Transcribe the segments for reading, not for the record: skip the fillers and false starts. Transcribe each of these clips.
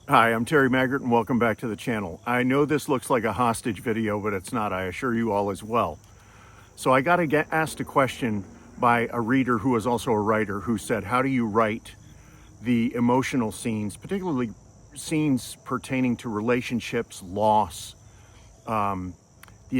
Hi, I'm Terry Maggart and welcome back to the channel. I know this looks like a hostage video, but it's not, I assure you all as well. So I got to get asked a question by a reader who is also a writer who said, how do you write the emotional scenes, particularly scenes pertaining to relationships, loss, the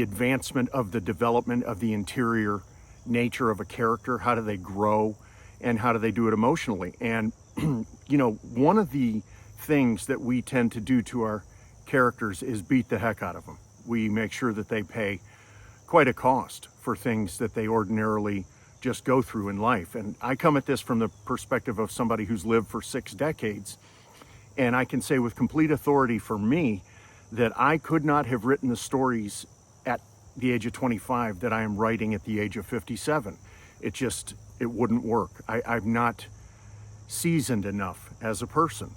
advancement of the development of the interior nature of a character? How do they grow and how do they do it emotionally? And, one of the things that we tend to do to our characters is beat the heck out of them. We make sure that they pay quite a cost for things that they ordinarily just go through in life. And I come at this from the perspective of somebody who's lived for 6 decades. And I can say with complete authority for me that I could not have written the stories at the age of 25 that I am writing at the age of 57. It wouldn't work. I'm not seasoned enough as a person.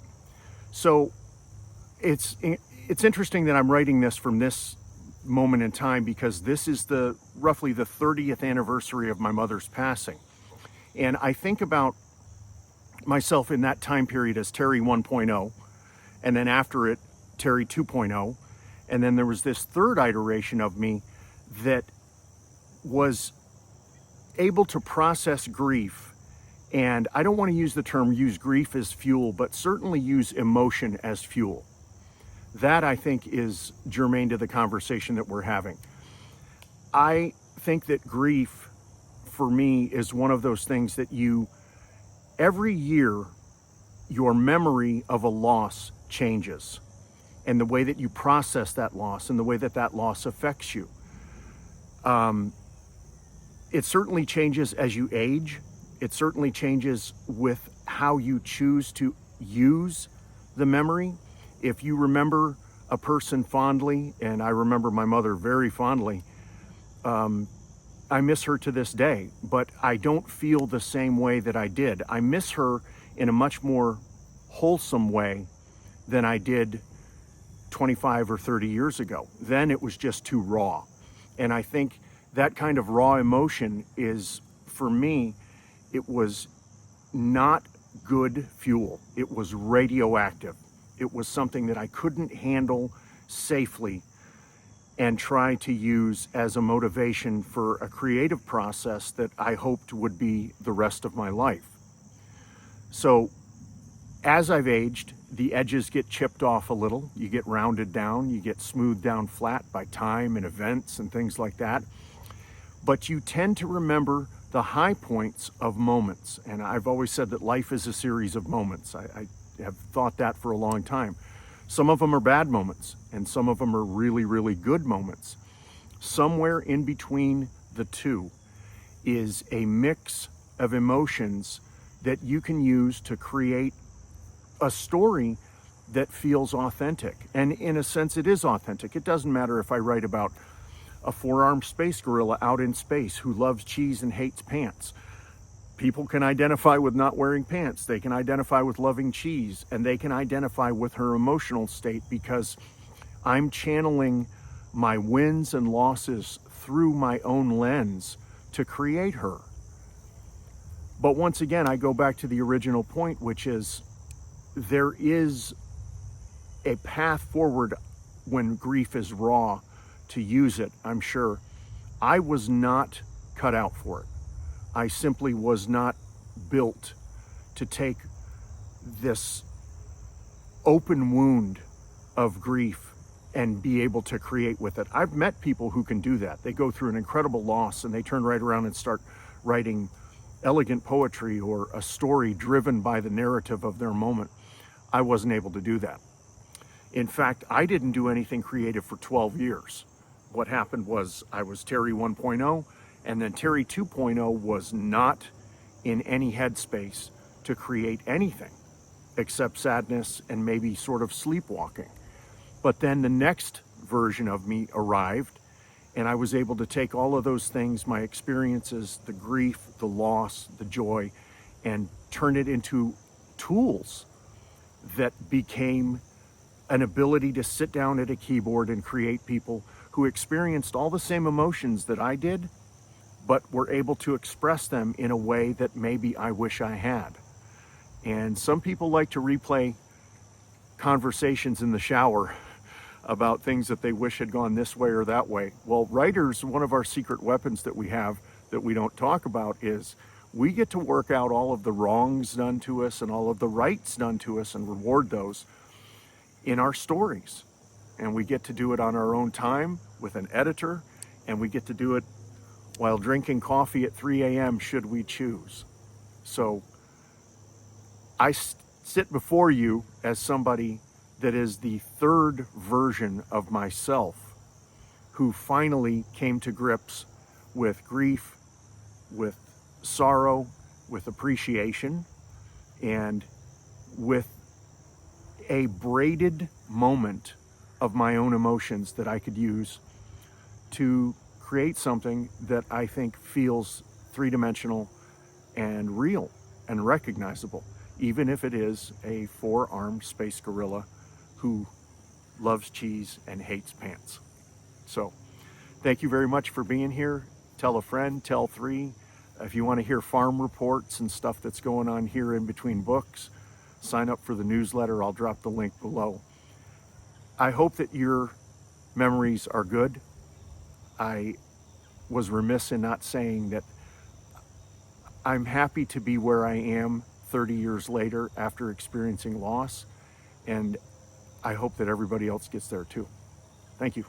So it's interesting that I'm writing this from this moment in time because this is roughly the 30th anniversary of my mother's passing. And I think about myself in that time period as Terry 1.0, and then after it, Terry 2.0. And then there was this third iteration of me that was able to process grief. And I don't want to use the term use grief as fuel, but certainly use emotion as fuel. That, I think, is germane to the conversation that we're having. I think that grief, for me, is one of those things that every year, your memory of a loss changes. And the way that you process that loss and the way that that loss affects you. It certainly changes as you age. It certainly changes with how you choose to use the memory. If you remember a person fondly, and I remember my mother very fondly, I miss her to this day, but I don't feel the same way that I did. I miss her in a much more wholesome way than I did 25 or 30 years ago. Then it was just too raw. And I think that kind of raw emotion is, for me, it was not good fuel. It was radioactive. It was something that I couldn't handle safely and try to use as a motivation for a creative process that I hoped would be the rest of my life. So as I've aged, the edges get chipped off a little. You get rounded down, you get smoothed down flat by time and events and things like that. But you tend to remember the high points of moments. And I've always said that life is a series of moments. I have thought that for a long time. Some of them are bad moments, and some of them are really, really good moments. Somewhere in between the two is a mix of emotions that you can use to create a story that feels authentic. And in a sense, it is authentic. It doesn't matter if I write about a 4-armed space gorilla out in space who loves cheese and hates pants. People can identify with not wearing pants. They can identify with loving cheese, and they can identify with her emotional state because I'm channeling my wins and losses through my own lens to create her. But once again, I go back to the original point, which is there is a path forward when grief is raw to use it, I'm sure. I was not cut out for it. I simply was not built to take this open wound of grief and be able to create with it. I've met people who can do that. They go through an incredible loss and they turn right around and start writing elegant poetry or a story driven by the narrative of their moment. I wasn't able to do that. In fact, I didn't do anything creative for 12 years. What happened was I was Terry 1.0, and then Terry 2.0 was not in any headspace to create anything except sadness and maybe sort of sleepwalking. But then the next version of me arrived, and I was able to take all of those things, my experiences, the grief, the loss, the joy, and turn it into tools that became an ability to sit down at a keyboard and create people who experienced all the same emotions that I did, but were able to express them in a way that maybe I wish I had. And some people like to replay conversations in the shower about things that they wish had gone this way or that way. Well, writers, one of our secret weapons that we have that we don't talk about is we get to work out all of the wrongs done to us and all of the rights done to us and reward those in our stories. And we get to do it on our own time with an editor, and we get to do it while drinking coffee at 3 a.m. should we choose. So I sit before you as somebody that is the third version of myself who finally came to grips with grief, with sorrow, with appreciation, and with a braided moment of my own emotions that I could use to create something that I think feels three-dimensional and real and recognizable, even if it is a four-armed space gorilla who loves cheese and hates pants. So thank you very much for being here. Tell a friend, tell three. If you want to hear farm reports and stuff that's going on here in between books, sign up for the newsletter. I'll drop the link below. I hope that your memories are good. I was remiss in not saying that I'm happy to be where I am 30 years later after experiencing loss, and I hope that everybody else gets there too. Thank you.